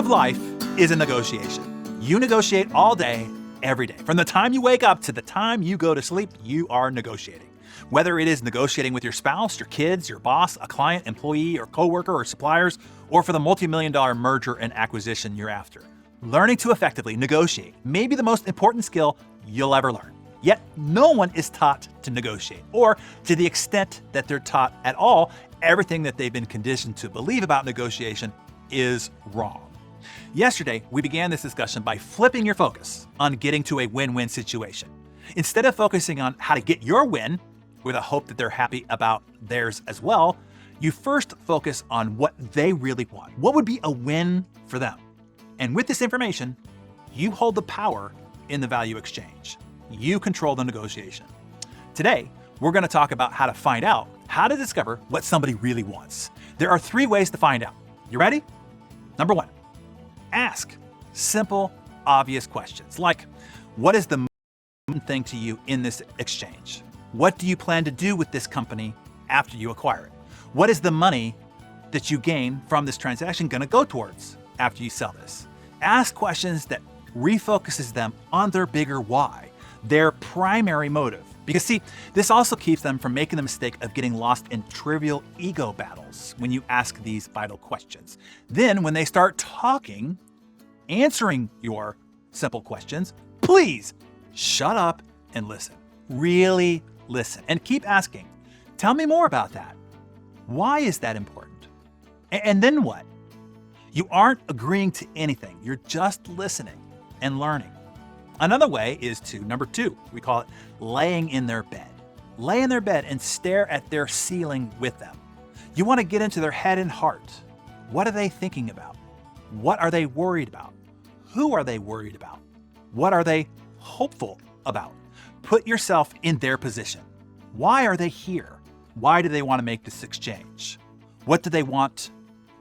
of life is a negotiation. You negotiate all day, every day. From the time you wake up to the time you go to sleep, you are negotiating. Whether it is negotiating with your spouse, your kids, your boss, a client, employee, or coworker, or suppliers, or for the multi-million-dollar merger and acquisition you're after. Learning to effectively negotiate may be the most important skill you'll ever learn. Yet, no one is taught to negotiate, or to the extent that they're taught at all, everything that they've been conditioned to believe about negotiation is wrong. Yesterday, we began this discussion by flipping your focus on getting to a win-win situation. Instead of focusing on how to get your win, with a hope that they're happy about theirs as well, you first focus on what they really want. What would be a win for them? And with this information, you hold the power in the value exchange. You control the negotiation. Today, we're going to talk about how to find out, how to discover what somebody really wants. There are 3 ways to find out. You ready? Number 1, ask simple, obvious questions like, what is the most important thing to you in this exchange? What do you plan to do with this company after you acquire it? What is the money that you gain from this transaction going to go towards after you sell this? Ask questions that refocuses them on their bigger why, their primary motive. Because see, this also keeps them from making the mistake of getting lost in trivial ego battles when you ask these vital questions. Then when they start talking, answering your simple questions, please shut up and listen. Really listen and keep asking. Tell me more about that. Why is that important? And then what? You aren't agreeing to anything. You're just listening and learning. Another way is to, number 2, we call it laying in their bed. Lay in their bed and stare at their ceiling with them. You want to get into their head and heart. What are they thinking about? What are they worried about? Who are they worried about? What are they hopeful about? Put yourself in their position. Why are they here? Why do they want to make this exchange? What do they want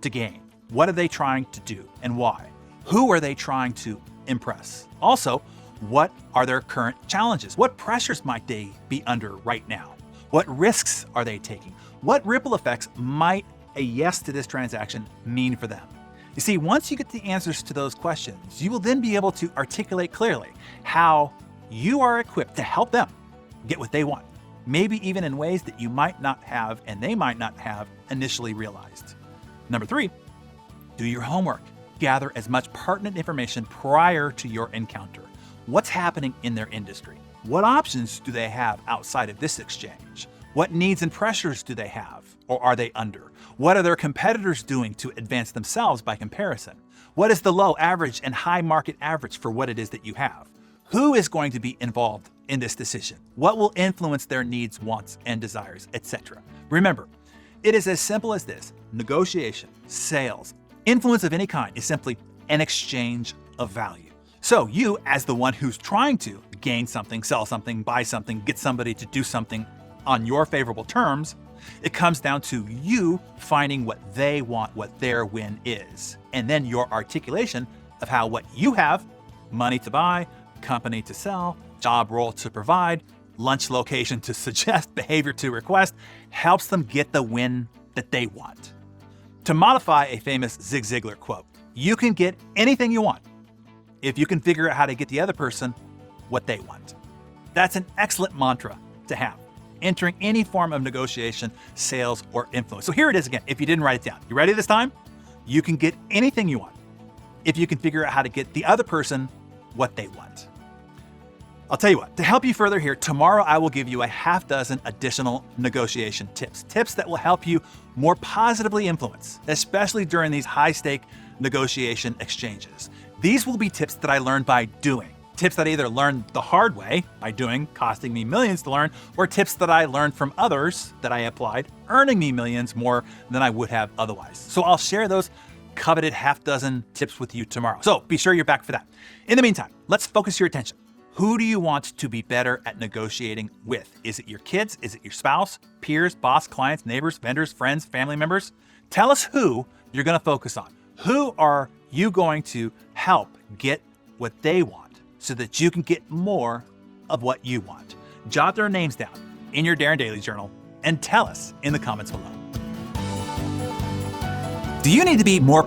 to gain? What are they trying to do and why? Who are they trying to impress? Also, what are their current challenges? What pressures might they be under right now? What risks are they taking? What ripple effects might a yes to this transaction mean for them? You see, once you get the answers to those questions, you will then be able to articulate clearly how you are equipped to help them get what they want, maybe even in ways that you might not have and they might not have initially realized. Number 3, do your homework. Gather as much pertinent information prior to your encounter. What's happening in their industry? What options do they have outside of this exchange? What needs and pressures do they have, or are they under? What are their competitors doing to advance themselves by comparison? What is the low, average, and high market average for what it is that you have? Who is going to be involved in this decision? What will influence their needs, wants, and desires, etc.? Remember, it is as simple as this. Negotiation, sales, influence of any kind is simply an exchange of value. So you, as the one who's trying to gain something, sell something, buy something, get somebody to do something on your favorable terms, it comes down to you finding what they want, what their win is, and then your articulation of how what you have, money to buy, company to sell, job role to provide, lunch location to suggest, behavior to request, helps them get the win that they want. To modify a famous Zig Ziglar quote, you can get anything you want if you can figure out how to get the other person what they want. That's an excellent mantra to have, entering any form of negotiation, sales, or influence. So here it is again, if you didn't write it down. You ready this time? You can get anything you want if you can figure out how to get the other person what they want. I'll tell you what, to help you further here, tomorrow I will give you a half dozen additional negotiation tips. Tips that will help you more positively influence, especially during these high-stake negotiation exchanges. These will be tips that I learned by doing. Tips that I either learned the hard way by doing, costing me millions to learn, or tips that I learned from others that I applied, earning me millions more than I would have otherwise. So I'll share those coveted half dozen tips with you tomorrow. So be sure you're back for that. In the meantime, let's focus your attention. Who do you want to be better at negotiating with? Is it your kids? Is it your spouse, peers, boss, clients, neighbors, vendors, friends, family members? Tell us who you're going to focus on. Who are you going to help get what they want so that you can get more of what you want? Jot their names down in your Darren Daily Journal and tell us in the comments below. Do you need to be more